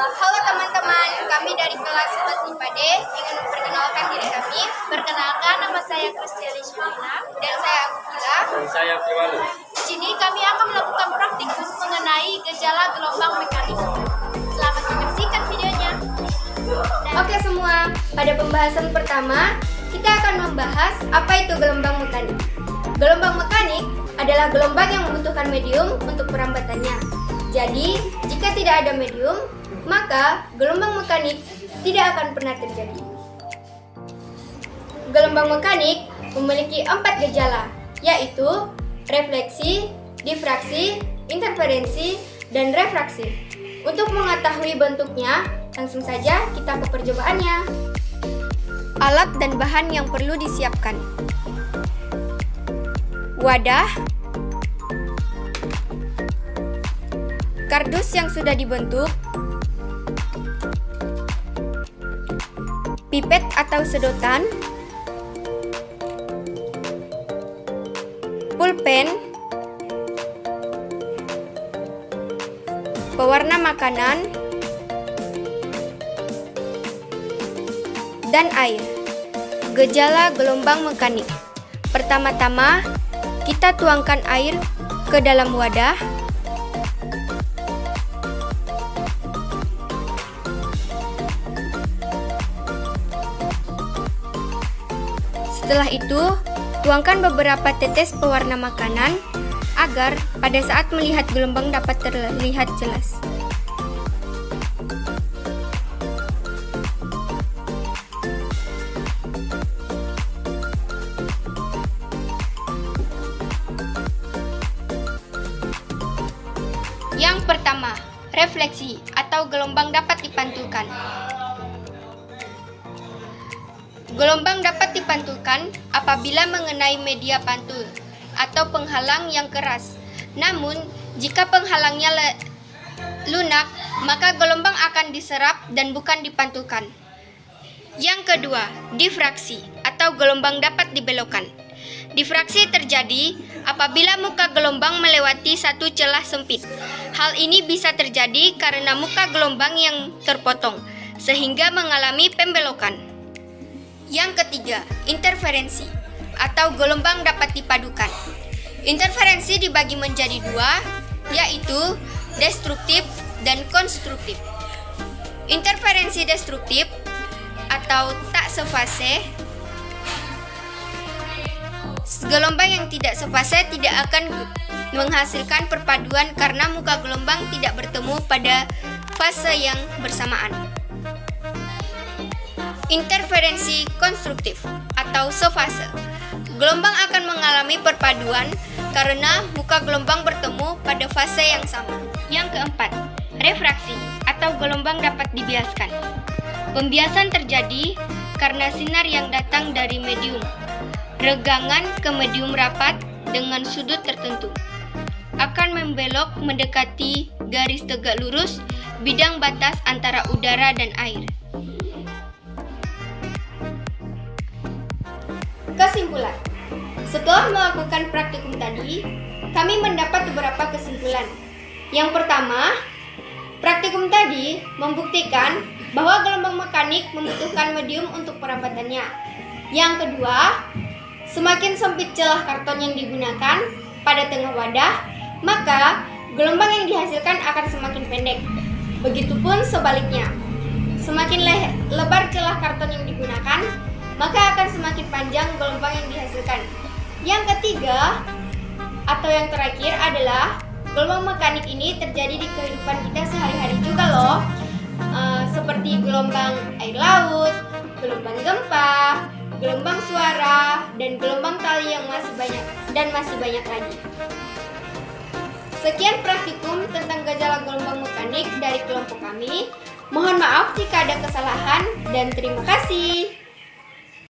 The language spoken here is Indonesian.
Halo teman-teman, kami dari kelas 11 IPA D ingin memperkenalkan diri kami. Perkenalkan, nama saya Kristiani Shulina dan saya Agustila. Dan saya Firwalu. Di sini kami akan melakukan praktikum mengenai gejala gelombang mekanik. Selamat menyaksikan videonya. Oke semua, pada pembahasan pertama kita akan membahas apa itu gelombang mekanik. Gelombang mekanik adalah gelombang yang membutuhkan medium untuk perambatannya. Jadi, jika tidak ada medium, maka gelombang mekanik tidak akan pernah terjadi. Gelombang mekanik memiliki 4 gejala, yaitu refleksi, difraksi, interferensi, dan refraksi. Untuk mengetahui bentuknya, langsung saja kita ke percobaannya. Alat dan bahan yang perlu disiapkan: wadah, kardus yang sudah dibentuk, pipet atau sedotan, pulpen, pewarna makanan, dan air. Gejala gelombang mekanik. Pertama-tama, kita tuangkan air ke dalam wadah. Setelah itu, tuangkan beberapa tetes pewarna makanan agar pada saat melihat gelombang dapat terlihat jelas. Yang pertama, refleksi atau gelombang dapat dipantulkan. Gelombang dapat dipantulkan apabila mengenai media pantul atau penghalang yang keras. Namun, jika penghalangnya lunak, maka gelombang akan diserap dan bukan dipantulkan. Yang kedua, difraksi atau gelombang dapat dibelokkan. Difraksi terjadi apabila muka gelombang melewati satu celah sempit. Hal ini bisa terjadi karena muka gelombang yang terpotong, sehingga mengalami pembelokan. Yang ketiga, interferensi atau gelombang dapat dipadukan. Interferensi dibagi menjadi dua, yaitu destruktif dan konstruktif. Interferensi destruktif atau tak sefase. Gelombang yang tidak sefase tidak akan menghasilkan perpaduan karena muka gelombang tidak bertemu pada fase yang bersamaan. Interferensi konstruktif atau sefase. Gelombang akan mengalami perpaduan karena muka gelombang bertemu pada fase yang sama. Yang keempat, refraksi atau gelombang dapat dibiaskan. Pembiasan terjadi karena sinar yang datang dari medium regangan ke medium rapat dengan sudut tertentu akan membelok mendekati garis tegak lurus bidang batas antara udara dan air. Kesimpulan. Setelah melakukan praktikum tadi, kami mendapat beberapa kesimpulan. Yang pertama, praktikum tadi membuktikan bahwa gelombang mekanik membutuhkan medium untuk perabatannya. Yang kedua, semakin sempit celah karton yang digunakan pada tengah wadah, maka gelombang yang dihasilkan akan semakin pendek. Begitupun sebaliknya, semakin lebar celah karton yang digunakan, maka akan semakin panjang gelombang yang dihasilkan. Yang ketiga, atau yang terakhir adalah gelombang mekanik ini terjadi di kehidupan kita sehari-hari juga loh. Seperti gelombang air laut, gelombang gempa, gelombang suara, dan gelombang tali yang masih banyak lagi. Sekian praktikum tentang gejala gelombang mekanik dari kelompok kami. Mohon maaf jika ada kesalahan dan terima kasih.